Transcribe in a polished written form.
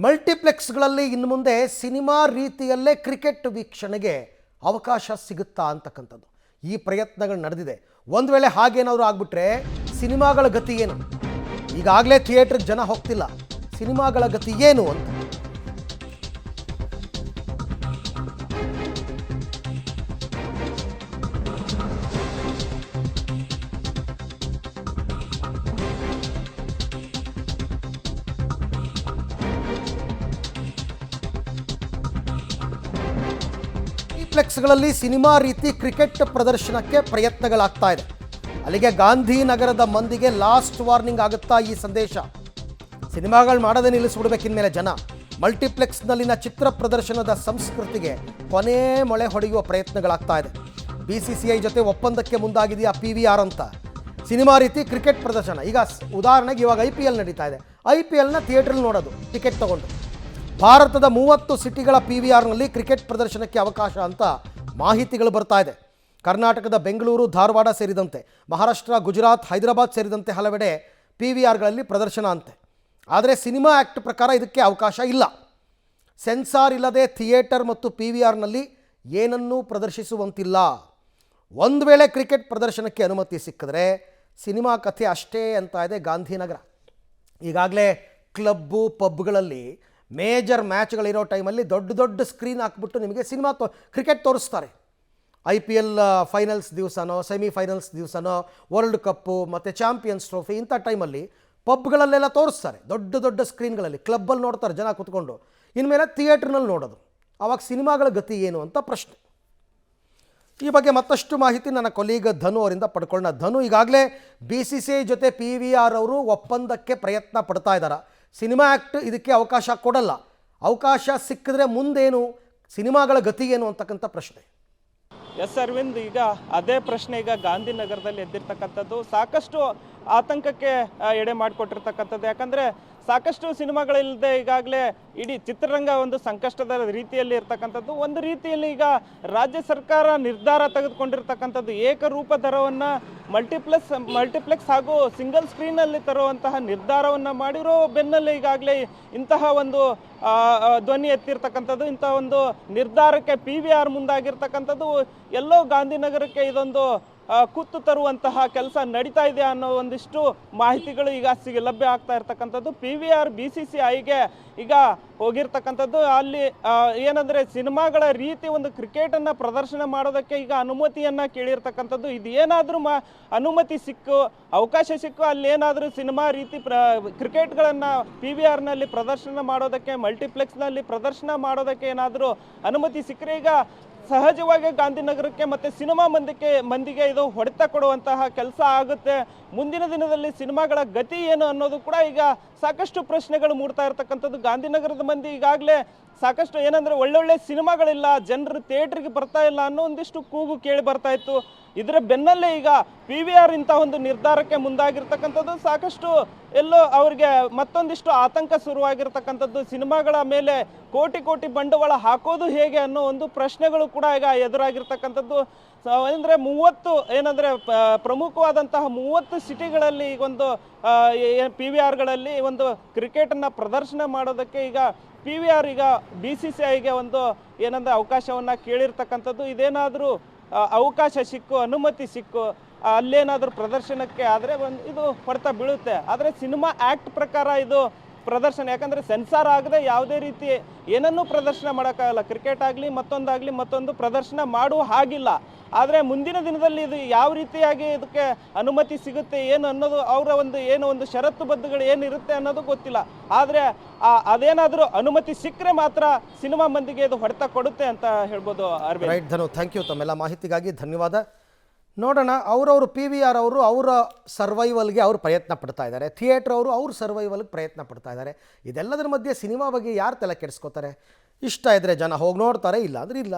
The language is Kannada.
ಮಲ್ಟಿಪ್ಲೆಕ್ಸ್ಗಳಲ್ಲಿ ಇನ್ನು ಮುಂದೆ ಸಿನಿಮಾ ರೀತಿಯಲ್ಲೇ ಕ್ರಿಕೆಟ್ ವೀಕ್ಷಣೆಗೆ ಅವಕಾಶ ಸಿಗುತ್ತಾ ಅಂತಕ್ಕಂಥದ್ದು ಈ ಪ್ರಯತ್ನಗಳು ನಡೆದಿದೆ. ಒಂದು ವೇಳೆ ಹಾಗೇನಾದರೂ ಆಗಿಬಿಟ್ರೆ ಸಿನಿಮಾಗಳ ಗತಿ ಏನು? ಈಗಾಗಲೇ ಥಿಯೇಟ್ರಿಗೆ ಜನ ಹೋಗ್ತಿಲ್ಲ, ಸಿನಿಮಾಗಳ ಗತಿ ಏನು ಅಂತ. ಮಲ್ಟಿಪ್ಲೆಕ್ಸ್ಗಳಲ್ಲಿ ಸಿನಿಮಾ ರೀತಿ ಕ್ರಿಕೆಟ್ ಪ್ರದರ್ಶನಕ್ಕೆ ಪ್ರಯತ್ನಗಳಾಗ್ತಾ ಇದೆ. ಅಲ್ಲಿಗೆ ಗಾಂಧಿನಗರದ ಮಂದಿಗೆ ಲಾಸ್ಟ್ ವಾರ್ನಿಂಗ್ ಆಗುತ್ತಾ ಈ ಸಂದೇಶ. ಸಿನಿಮಾಗಳು ಮಾಡೋದೇ ನಿಲ್ಲಿಸ್ಬಿಡ್ಬೇಕಿನ್ಮೇಲೆ ಜನ. ಮಲ್ಟಿಪ್ಲೆಕ್ಸ್ನಲ್ಲಿನ ಚಿತ್ರ ಪ್ರದರ್ಶನದ ಸಂಸ್ಕೃತಿಗೆ ಕೊನೆ ಮೊಳೆ ಹೊಡೆಯುವ ಪ್ರಯತ್ನಗಳಾಗ್ತಾ ಇದೆ. BCCI ಜೊತೆ ಒಪ್ಪಂದಕ್ಕೆ ಮುಂದಾಗಿದೆಯಾ PVR ಅಂತ. ಸಿನಿಮಾ ರೀತಿ ಕ್ರಿಕೆಟ್ ಪ್ರದರ್ಶನ. ಈಗ ಉದಾಹರಣೆಗೆ ಇವಾಗ IPL ನಡೀತಾ ಇದೆ. IPLನ ಥಿಯೇಟ್ರಲ್ಲಿ ನೋಡೋದು ಟಿಕೆಟ್ ತಗೊಂಡು. ಭಾರತದ 30 ಸಿಟಿಗಳ PVRನಲ್ಲಿ ಕ್ರಿಕೆಟ್ ಪ್ರದರ್ಶನಕ್ಕೆ ಅವಕಾಶ ಅಂತ ಮಾಹಿತಿಗಳು ಬರ್ತಾ ಇದೆ. ಕರ್ನಾಟಕದ ಬೆಂಗಳೂರು, ಧಾರವಾಡ ಸೇರಿದಂತೆ ಮಹಾರಾಷ್ಟ್ರ, ಗುಜರಾತ್, ಹೈದರಾಬಾದ್ ಸೇರಿದಂತೆ ಹಲವೆಡೆ PVRಗಳಲ್ಲಿ ಪ್ರದರ್ಶನ ಅಂತೆ. ಆದರೆ ಸಿನಿಮಾ ಆ್ಯಕ್ಟ್ ಪ್ರಕಾರ ಇದಕ್ಕೆ ಅವಕಾಶ ಇಲ್ಲ. ಸೆನ್ಸಾರ್ ಇಲ್ಲದೆ ಥಿಯೇಟರ್ ಮತ್ತು PVRನಲ್ಲಿ ಏನನ್ನೂ ಪ್ರದರ್ಶಿಸುವಂತಿಲ್ಲ. ಒಂದು ವೇಳೆ ಕ್ರಿಕೆಟ್ ಪ್ರದರ್ಶನಕ್ಕೆ ಅನುಮತಿ ಸಿಕ್ಕಿದ್ರೆ ಸಿನಿಮಾ ಕಥೆ ಅಷ್ಟೇ ಅಂತ ಇದೆ ಗಾಂಧಿನಗರ. ಈಗಾಗಲೇ ಕ್ಲಬ್ಬು, ಪಬ್ಗಳಲ್ಲಿ ಮೇಜರ್ ಮ್ಯಾಚ್ಗಳಿರೋ ಟೈಮಲ್ಲಿ ದೊಡ್ಡ ದೊಡ್ಡ ಸ್ಕ್ರೀನ್ ಹಾಕ್ಬಿಟ್ಟು ನಿಮಗೆ ಸಿನಿಮಾ ಕ್ರಿಕೆಟ್ ತೋರಿಸ್ತಾರೆ. IPL finals ದಿವಸನೋ, semifinals ದಿವಸನೋ, world cup ಮತ್ತು ಚಾಂಪಿಯನ್ಸ್ ಟ್ರೋಫಿ ಇಂಥ ಟೈಮಲ್ಲಿ ಪಬ್ಗಳಲ್ಲೆಲ್ಲ ತೋರಿಸ್ತಾರೆ. ದೊಡ್ಡ ದೊಡ್ಡ ಸ್ಕ್ರೀನ್ಗಳಲ್ಲಿ ಕ್ಲಬ್ಬಲ್ಲಿ ನೋಡ್ತಾರೆ ಜನ ಕೂತ್ಕೊಂಡು. ಇನ್ಮೇಲೆ ಥಿಯೇಟ್ರ್ನಲ್ಲಿ ನೋಡೋದು. ಆವಾಗ ಸಿನಿಮಾಗಳ ಗತಿ ಏನು ಅಂತ ಪ್ರಶ್ನೆ. ಈ ಬಗ್ಗೆ ಮತ್ತಷ್ಟು ಮಾಹಿತಿ ನನ್ನ ಕೊಲೀಗ್ ಧನು ಅವರಿಂದ ಪಡ್ಕೊಳ್ಳೋಣ. ಧನು, ಈಗಾಗಲೇ BCCI ಜೊತೆ PVR ಅವರು ಒಪ್ಪಂದಕ್ಕೆ ಪ್ರಯತ್ನ ಪಡ್ತಾ ಇದ್ದಾರೆ. ಸಿನಿಮಾ ಆ್ಯಕ್ಟ್ ಇದಕ್ಕೆ ಅವಕಾಶ ಕೊಡಲ್ಲ. ಅವಕಾಶ ಸಿಕ್ಕಿದ್ರೆ ಮುಂದೇನು, ಸಿನಿಮಾಗಳ ಗತಿ ಏನು ಅಂತಕ್ಕಂಥ ಪ್ರಶ್ನೆ. ಎಸ್ ಅರವಿಂದ್, ಈಗ ಅದೇ ಪ್ರಶ್ನೆ ಈಗ ಗಾಂಧಿನಗರದಲ್ಲಿ ಎದ್ದಿರ್ತಕ್ಕಂಥದ್ದು. ಸಾಕಷ್ಟು ಆತಂಕಕ್ಕೆ ಎಡೆ ಮಾಡಿಕೊಟ್ಟಿರ್ತಕ್ಕಂಥದ್ದು. ಯಾಕಂದರೆ ಸಾಕಷ್ಟು ಸಿನಿಮಾಗಳಿಲ್ಲದೆ ಈಗಾಗಲೇ ಇಡೀ ಚಿತ್ರರಂಗ ಒಂದು ಸಂಕಷ್ಟದ ರೀತಿಯಲ್ಲಿ ಇರ್ತಕ್ಕಂಥದ್ದು. ಒಂದು ರೀತಿಯಲ್ಲಿ ಈಗ ರಾಜ್ಯ ಸರ್ಕಾರ ನಿರ್ಧಾರ ತೆಗೆದುಕೊಂಡಿರ್ತಕ್ಕಂಥದ್ದು ಏಕರೂಪ ದರವನ್ನು ಮಲ್ಟಿಪ್ಲೆಕ್ಸ್ ಹಾಗೂ ಸಿಂಗಲ್ ಸ್ಕ್ರೀನಲ್ಲಿ ತರುವಂತಹ ನಿರ್ಧಾರವನ್ನು ಮಾಡಿರೋ ಬೆನ್ನಲ್ಲೇ ಈಗಾಗಲೇ ಇಂತಹ ಒಂದು ಧ್ವನಿ ಎತ್ತಿರ್ತಕ್ಕಂಥದ್ದು. ಇಂತಹ ಒಂದು ನಿರ್ಧಾರಕ್ಕೆ PVR ಮುಂದಾಗಿರ್ತಕ್ಕಂಥದ್ದು. ಎಲ್ಲೋ ಗಾಂಧಿನಗರಕ್ಕೆ ಇದೊಂದು ಕುತ್ತು ತರುವಂತಹ ಕೆಲಸ ನಡೀತಾ ಇದೆ ಅನ್ನೋ ಒಂದಿಷ್ಟು ಮಾಹಿತಿಗಳು ಈಗ ಲಭ್ಯ ಆಗ್ತಾ ಇರ್ತಕ್ಕಂಥದ್ದು. PVR BCCIಗೆ ಈಗ ಹೋಗಿರ್ತಕ್ಕಂಥದ್ದು. ಅಲ್ಲಿ ಏನಂದರೆ ಸಿನಿಮಾಗಳ ರೀತಿ ಒಂದು ಕ್ರಿಕೆಟನ್ನು ಪ್ರದರ್ಶನ ಮಾಡೋದಕ್ಕೆ ಈಗ ಅನುಮತಿಯನ್ನು ಕೇಳಿರ್ತಕ್ಕಂಥದ್ದು. ಇದು ಏನಾದರೂ ಅನುಮತಿ ಸಿಕ್ಕು, ಅವಕಾಶ ಸಿಕ್ಕು, ಅಲ್ಲೇನಾದರೂ ಸಿನಿಮಾ ರೀತಿ ಕ್ರಿಕೆಟ್ಗಳನ್ನು PVRನಲ್ಲಿ ಪ್ರದರ್ಶನ ಮಾಡೋದಕ್ಕೆ, ಮಲ್ಟಿಪ್ಲೆಕ್ಸ್ನಲ್ಲಿ ಪ್ರದರ್ಶನ ಮಾಡೋದಕ್ಕೆ ಏನಾದರೂ ಅನುಮತಿ ಸಿಕ್ಕರೆ ಈಗ ಸಹಜವಾಗಿ ಗಾಂಧಿನಗರಕ್ಕೆ ಮತ್ತು ಸಿನಿಮಾ ಮಂದಿಗೆ ಇದು ಹೊಡೆತ ಕೊಡುವಂತಹ ಕೆಲಸ ಆಗುತ್ತೆ. ಮುಂದಿನ ದಿನದಲ್ಲಿ ಸಿನಿಮಾಗಳ ಗತಿ ಏನು ಅನ್ನೋದು ಕೂಡ ಈಗ ಸಾಕಷ್ಟು ಪ್ರಶ್ನೆಗಳು ಮೂಡ್ತಾ ಇರ್ತಕ್ಕಂಥದ್ದು. ಗಾಂಧಿನಗರದ ಮಂದಿ ಈಗಾಗಲೇ ಸಾಕಷ್ಟು ಏನಂದರೆ ಒಳ್ಳೊಳ್ಳೆ ಸಿನಿಮಾಗಳಿಲ್ಲ, ಜನರು ಥಿಯೇಟ್ರಿಗೆ ಬರ್ತಾ ಇಲ್ಲ ಅನ್ನೋ ಒಂದಿಷ್ಟು ಕೂಗು ಕೇಳಿ ಬರ್ತಾ ಇತ್ತು. ಇದರ ಬೆನ್ನಲ್ಲೇ ಈಗ PVR ಇಂಥ ಒಂದು ನಿರ್ಧಾರಕ್ಕೆ ಮುಂದಾಗಿರ್ತಕ್ಕಂಥದ್ದು. ಸಾಕಷ್ಟು ಎಲ್ಲೋ ಅವರಿಗೆ ಮತ್ತೊಂದಿಷ್ಟು ಆತಂಕ ಶುರುವಾಗಿರ್ತಕ್ಕಂಥದ್ದು. ಸಿನಿಮಾಗಳ ಮೇಲೆ ಕೋಟಿ ಬಂಡವಾಳ ಹಾಕೋದು ಹೇಗೆ ಅನ್ನೋ ಒಂದು ಪ್ರಶ್ನೆಗಳು ಕೂಡ ಈಗ ಎದುರಾಗಿರ್ತಕ್ಕಂಥದ್ದು. ಅಂದರೆ 30 ಏನಂದರೆ ಪ್ರಮುಖವಾದಂತಹ 30 ಸಿಟಿಗಳಲ್ಲಿ ಈಗೊಂದು PVRಗಳಲ್ಲಿ ಒಂದು ಕ್ರಿಕೆಟನ್ನು ಪ್ರದರ್ಶನ ಮಾಡೋದಕ್ಕೆ ಈಗ PVR ಈಗ BCCIಗೆ ಒಂದು ಏನಂದರೆ ಅವಕಾಶವನ್ನು ಕೇಳಿರ್ತಕ್ಕಂಥದ್ದು. ಇದೇನಾದರೂ ಅವಕಾಶ ಸಿಕ್ಕು, ಅನುಮತಿ ಸಿಕ್ಕು, ಅಲ್ಲೇನಾದರೂ ಪ್ರದರ್ಶನಕ್ಕೆ ಆದರೆ ಇದು ಹೊಡೆತ ಬೀಳುತ್ತೆ. ಆದರೆ ಸಿನಿಮಾ ಆ್ಯಕ್ಟ್ ಪ್ರಕಾರ ಇದು ಪ್ರದರ್ಶನ, ಯಾಕಂದರೆ ಸೆನ್ಸಾರ್ ಆಗದೆ ಯಾವುದೇ ರೀತಿ ಏನನ್ನೂ ಪ್ರದರ್ಶನ ಮಾಡೋಕ್ಕಾಗಲ್ಲ. ಕ್ರಿಕೆಟ್ ಆಗಲಿ ಮತ್ತೊಂದು ಪ್ರದರ್ಶನ ಮಾಡುವ ಹಾಗಿಲ್ಲ. ಆದರೆ ಮುಂದಿನ ದಿನದಲ್ಲಿ ಇದು ಯಾವ ರೀತಿಯಾಗಿ ಇದಕ್ಕೆ ಅನುಮತಿ ಸಿಗುತ್ತೆ ಏನು ಅನ್ನೋದು ಅವರ ಒಂದು ಷರತ್ತುಬದ್ಧಗಳು ಏನಿರುತ್ತೆ ಅನ್ನೋದು ಗೊತ್ತಿಲ್ಲ. ಆದರೆ ಅದೇನಾದರೂ ಅನುಮತಿ ಸಿಕ್ಕರೆ ಮಾತ್ರ ಸಿನಿಮಾ ಮಂದಿಗೆ ಇದು ಹೊಡೆತ ಕೊಡುತ್ತೆ ಅಂತ ಹೇಳ್ಬೋದು. ರೈಟ್ ಧನು, ಥ್ಯಾಂಕ್ ಯು ತಮ್ಮೆಲ್ಲ ಮಾಹಿತಿಗಾಗಿ ಧನ್ಯವಾದ. ನೋಡೋಣ, ಅವರವರು PVR ಅವರು ಅವರ ಸರ್ವೈವಲ್ಗೆ ಅವರು ಪ್ರಯತ್ನ ಪಡ್ತಾ ಇದ್ದಾರೆ, ಥಿಯೇಟ್ರ್ ಅವರು ಅವ್ರ ಸರ್ವೈವಲ್ಗೆ ಪ್ರಯತ್ನ ಪಡ್ತಾ ಇದ್ದಾರೆ. ಇದೆಲ್ಲದರ ಮಧ್ಯೆ ಸಿನಿಮಾ ಬಗ್ಗೆ ಯಾರು ತಲೆ ಕೆಡಿಸ್ಕೋತಾರೆ? ಇಷ್ಟ ಇದ್ದರೆ ಜನ ಹೋಗಿ ನೋಡ್ತಾರೆ, ಇಲ್ಲ ಅಂದರೆ ಇಲ್ಲ.